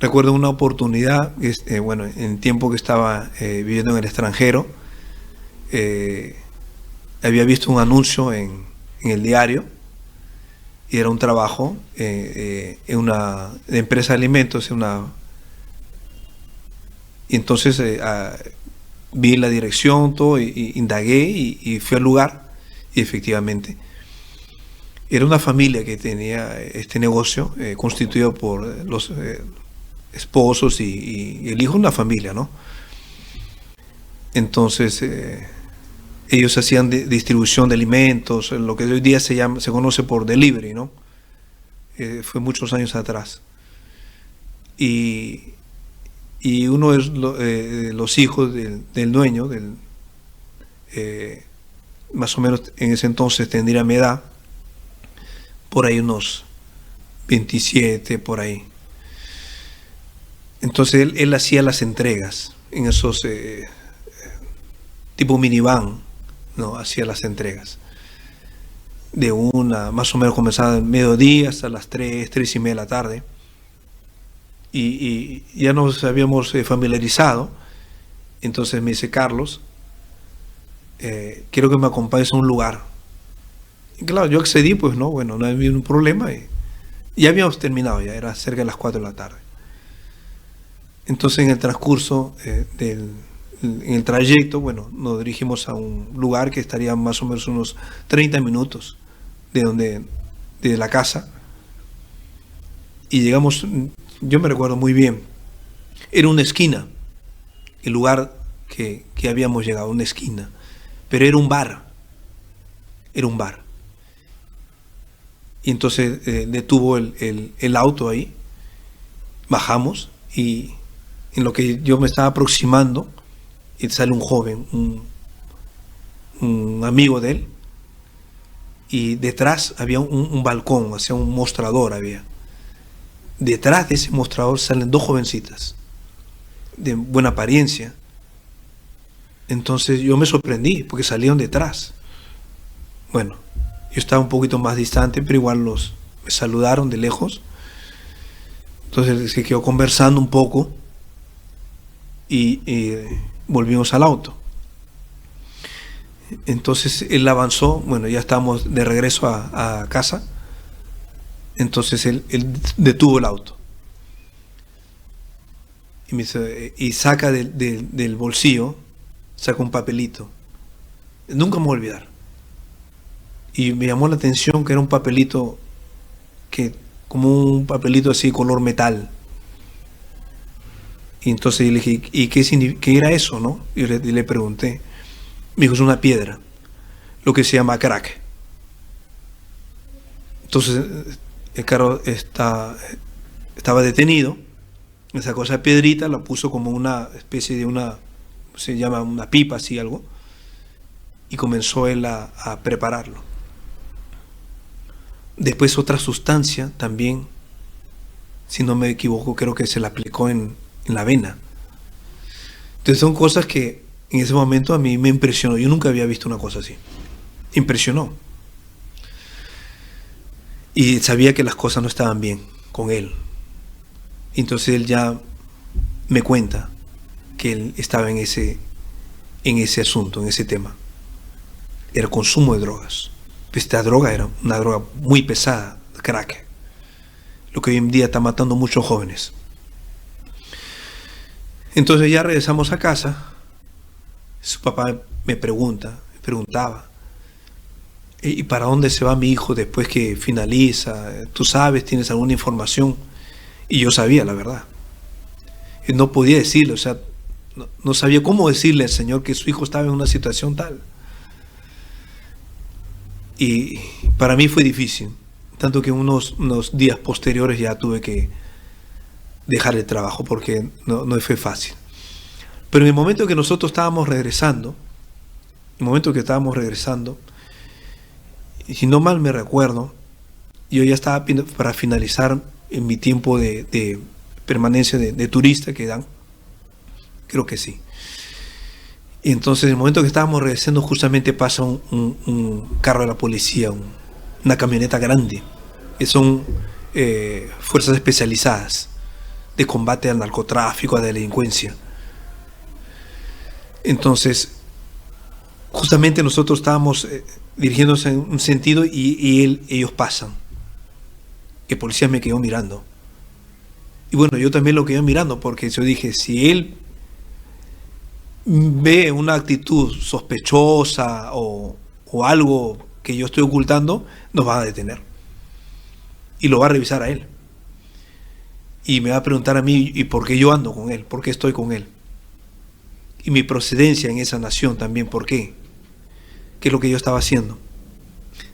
Recuerdo una oportunidad, bueno, en el tiempo que estaba viviendo en el extranjero, había visto un anuncio en el diario y era un trabajo en una empresa de alimentos, y entonces vi la dirección, todo, y indagué y fui al lugar y efectivamente era una familia que tenía este negocio constituido por los esposos y el hijo, una familia, ¿no? Entonces ellos hacían distribución de alimentos, lo que hoy día se conoce por delivery, ¿no? Fue muchos años atrás. Y uno de los hijos del dueño, más o menos en ese entonces tendría mi edad, por ahí unos 27, por ahí. Entonces él hacía las entregas en esos tipo minivan, ¿no? Hacía las entregas. Más o menos comenzaba al mediodía hasta las 3:30 de la tarde. Y ya nos habíamos familiarizado. Entonces me dice: Carlos, quiero que me acompañes a un lugar. Y claro, yo accedí, pues no, bueno, no había un problema. Y ya habíamos terminado, ya era cerca de las 4 de la tarde. Entonces en el transcurso en el trayecto, bueno, nos dirigimos a un lugar que estaría más o menos unos 30 minutos de la casa. Y llegamos, yo me recuerdo muy bien, era una esquina, el lugar que habíamos llegado, una esquina, pero era un bar. Y entonces detuvo el auto ahí, bajamos y en lo que yo me estaba aproximando, y sale un joven, un amigo de él, y detrás había un balcón, o sea, un mostrador había. Detrás de ese mostrador salen dos jovencitas de buena apariencia. Entonces yo me sorprendí porque salieron detrás. Bueno, yo estaba un poquito más distante, pero igual me saludaron de lejos. Entonces se quedó conversando un poco y volvimos al auto. Entonces él avanzó, bueno, ya estábamos de regreso a casa. Entonces él detuvo el auto y saca del bolsillo, saca un papelito. Nunca me voy a olvidar. Y me llamó la atención que era un papelito como un papelito así color metal. Y entonces yo le dije: ¿y qué era eso, no? Y le pregunté. Me dijo: es una piedra, lo que se llama crack. Entonces el carro estaba detenido, me sacó esa piedrita, la puso como una especie de se llama una pipa, así algo, y comenzó él a prepararlo. Después otra sustancia también, si no me equivoco, creo que se la aplicó en la vena. Entonces son cosas que en ese momento a mí me impresionó. Yo nunca había visto una cosa así. Impresionó. Y sabía que las cosas no estaban bien con él. Entonces él ya me cuenta que él estaba en ese asunto, en ese tema. Era consumo de drogas. Esta droga era una droga muy pesada, crack. Lo que hoy en día está matando a muchos jóvenes. Entonces ya regresamos a casa. Su papá me preguntaba: ¿y para dónde se va mi hijo después que finaliza? ¿Tú sabes? ¿Tienes alguna información? Y yo sabía, la verdad. Y no podía decirle, o sea, no sabía cómo decirle al Señor que su hijo estaba en una situación tal. Y para mí fue difícil, tanto que unos días posteriores ya tuve que dejar el trabajo porque no fue fácil. Pero en el momento que nosotros estábamos regresando, y si no mal me recuerdo, yo ya estaba para finalizar en mi tiempo de permanencia de turista que dan, creo que sí. Y entonces en el momento que estábamos regresando, justamente pasa un carro de la policía, una camioneta grande, que son fuerzas especializadas de combate al narcotráfico, a la delincuencia. Entonces, justamente nosotros estábamos dirigiéndonos en un sentido y ellos pasan. El policía me quedó mirando. Y bueno, yo también lo quedé mirando porque yo dije, si él ve una actitud sospechosa o algo que yo estoy ocultando, nos va a detener. Y lo va a revisar a él. Y me va a preguntar a mí, ¿y por qué yo ando con él? ¿Por qué estoy con él? Y mi procedencia en esa nación también, ¿por qué? ¿Qué es lo que yo estaba haciendo?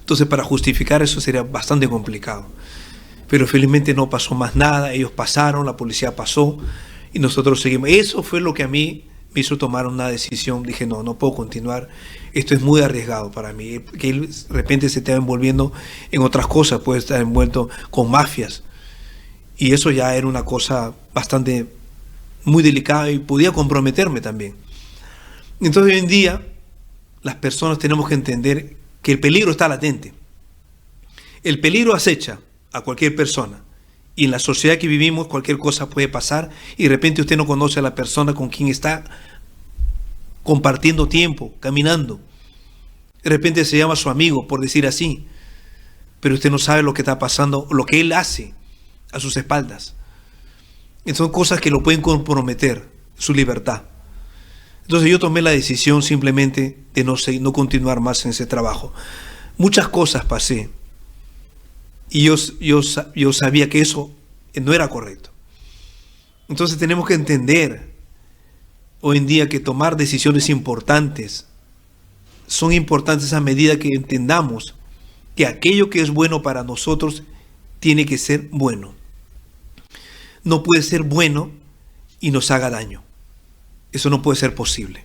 Entonces, para justificar eso sería bastante complicado. Pero felizmente no pasó más nada, ellos pasaron, la policía pasó y nosotros seguimos. Eso fue lo que a mí me hizo tomar una decisión. Dije, no puedo continuar, esto es muy arriesgado para mí. Que él de repente se esté envolviendo en otras cosas, puede estar envuelto con mafias. Y eso ya era una cosa bastante, muy delicada y podía comprometerme también. Entonces hoy en día las personas tenemos que entender que el peligro está latente. El peligro acecha a cualquier persona. Y en la sociedad que vivimos cualquier cosa puede pasar y de repente usted no conoce a la persona con quien está compartiendo tiempo, caminando. De repente se llama su amigo, por decir así. Pero usted no sabe lo que está pasando, lo que él hace a sus espaldas. Y son cosas que lo pueden comprometer, su libertad. Entonces yo tomé la decisión simplemente de no continuar más en ese trabajo. Muchas cosas pasé. Y yo sabía que eso no era correcto. Entonces tenemos que entender hoy en día que tomar decisiones importantes son importantes a medida que entendamos que aquello que es bueno para nosotros tiene que ser bueno. No puede ser bueno y nos haga daño. Eso no puede ser posible.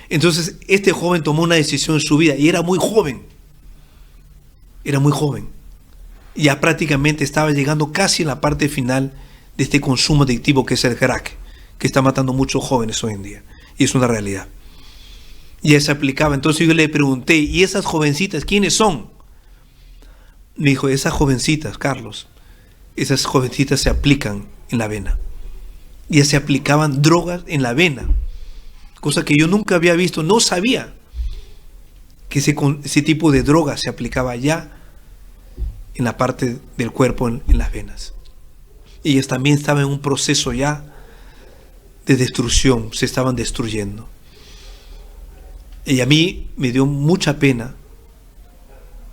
Entonces este joven tomó una decisión en su vida y era muy joven. Era muy joven. Ya prácticamente estaba llegando casi en la parte final de este consumo adictivo que es el crack, que está matando muchos jóvenes hoy en día. Y es una realidad. Y él se aplicaba. Entonces yo le pregunté, ¿y esas jovencitas quiénes son? Me dijo, esas jovencitas, Carlos, esas jovencitas se aplican en la vena. Y se aplicaban drogas en la vena. Cosa que yo nunca había visto, no sabía que ese tipo de droga se aplicaba ya en la parte del cuerpo, en las venas. Ellas también estaban en un proceso ya de destrucción, se estaban destruyendo. Y a mí me dio mucha pena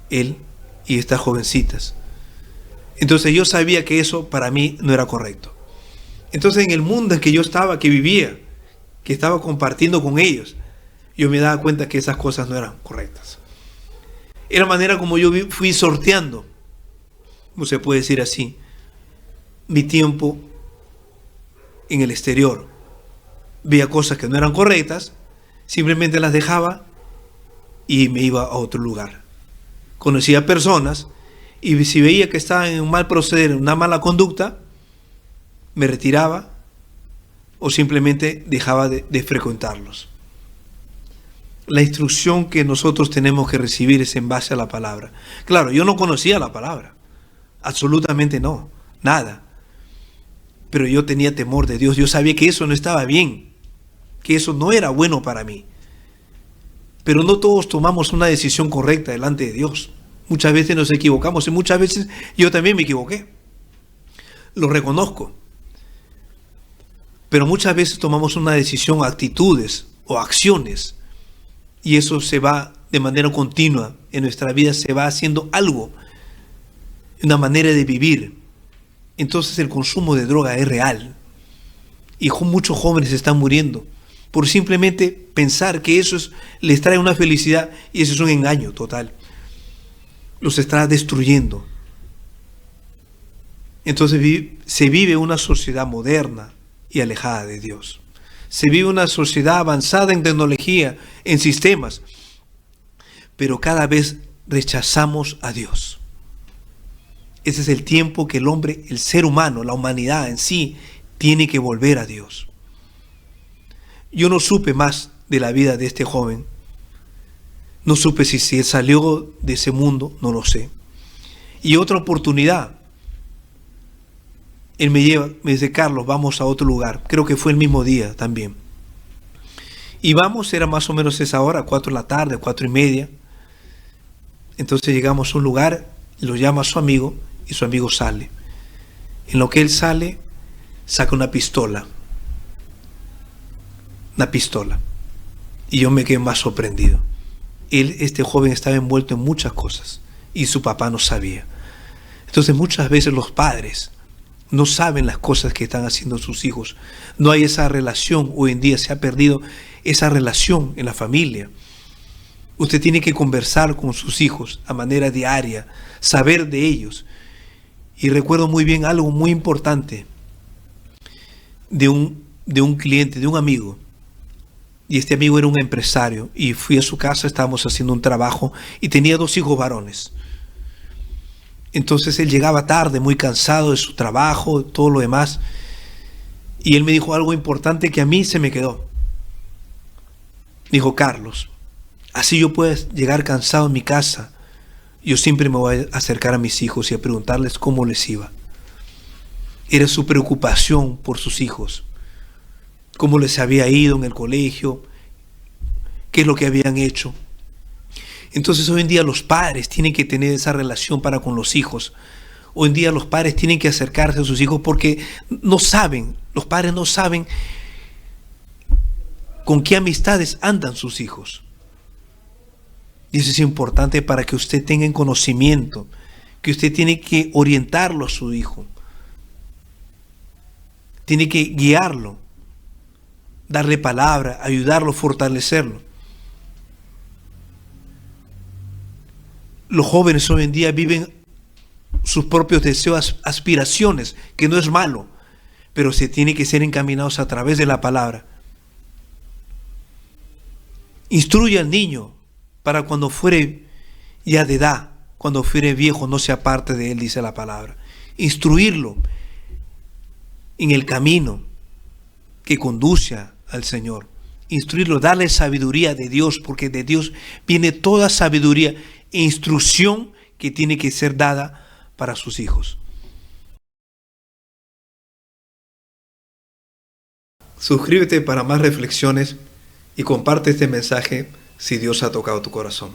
él y estas jovencitas. Entonces yo sabía que eso para mí no era correcto. Entonces en el mundo en que yo estaba, que vivía, que estaba compartiendo con ellos, yo me daba cuenta que esas cosas no eran correctas. Era la manera como yo fui sorteando, no se puede decir así, mi tiempo en el exterior. Veía cosas que no eran correctas, simplemente las dejaba y me iba a otro lugar. Conocía personas y si veía que estaban en un mal proceder, en una mala conducta, me retiraba o simplemente dejaba de frecuentarlos. La instrucción que nosotros tenemos que recibir es en base a la palabra. Claro, yo no conocía la palabra. Absolutamente no, nada. Pero yo tenía temor de Dios, yo sabía que eso no estaba bien, que eso no era bueno para mí. Pero no todos tomamos una decisión correcta delante de Dios. Muchas veces nos equivocamos y muchas veces yo también me equivoqué. Lo reconozco. Pero muchas veces tomamos una decisión, actitudes o acciones y eso se va de manera continua en nuestra vida, se va haciendo algo, una manera de vivir. Entonces el consumo de droga es real y muchos jóvenes están muriendo por simplemente pensar que eso les trae una felicidad y eso es un engaño total. Los está destruyendo. Entonces se vive una sociedad moderna y alejada de Dios. Se vive una sociedad avanzada en tecnología, en sistemas, pero cada vez rechazamos a Dios. Ese es el tiempo que el hombre, el ser humano, la humanidad en sí, tiene que volver a Dios. Yo no supe más de la vida de este joven. No supe si él salió de ese mundo, no lo sé. Y otra oportunidad Él me lleva, me dice, Carlos, vamos a otro lugar. Creo que fue el mismo día también. Y vamos, era más o menos esa hora, 4 de la tarde, 4:30. Entonces llegamos a un lugar, lo llama a su amigo y su amigo sale. En lo que él sale, saca una pistola. Una pistola. Y yo me quedé más sorprendido. Este joven estaba envuelto en muchas cosas y su papá no sabía. Entonces muchas veces los padres no saben las cosas que están haciendo sus hijos. No hay esa relación. Hoy en día se ha perdido esa relación en la familia. Usted tiene que conversar con sus hijos a manera diaria, saber de ellos. Y recuerdo muy bien algo muy importante de un cliente, de un amigo. Y este amigo era un empresario y fui a su casa, estábamos haciendo un trabajo y tenía 2 hijos varones. Entonces él llegaba tarde, muy cansado de su trabajo, todo lo demás. Y él me dijo algo importante que a mí se me quedó. Me dijo, Carlos, así yo puedo llegar cansado a mi casa, yo siempre me voy a acercar a mis hijos y a preguntarles cómo les iba. Era su preocupación por sus hijos, cómo les había ido en el colegio, qué es lo que habían hecho. Entonces hoy en día los padres tienen que tener esa relación para con los hijos. Hoy en día los padres tienen que acercarse a sus hijos porque no saben, los padres no saben con qué amistades andan sus hijos. Y eso es importante para que usted tenga conocimiento, que usted tiene que orientarlo a su hijo. Tiene que guiarlo, darle palabra, ayudarlo, fortalecerlo. Los jóvenes hoy en día viven sus propios deseos, aspiraciones, que no es malo, pero se tiene que ser encaminados a través de la palabra. Instruye al niño para cuando fuere ya de edad, cuando fuere viejo, no se aparte de él, dice la palabra. Instruirlo en el camino que conduce al Señor. Instruirlo, darle sabiduría de Dios, porque de Dios viene toda sabiduría e instrucción que tiene que ser dada para sus hijos. Suscríbete para más reflexiones y comparte este mensaje si Dios ha tocado tu corazón.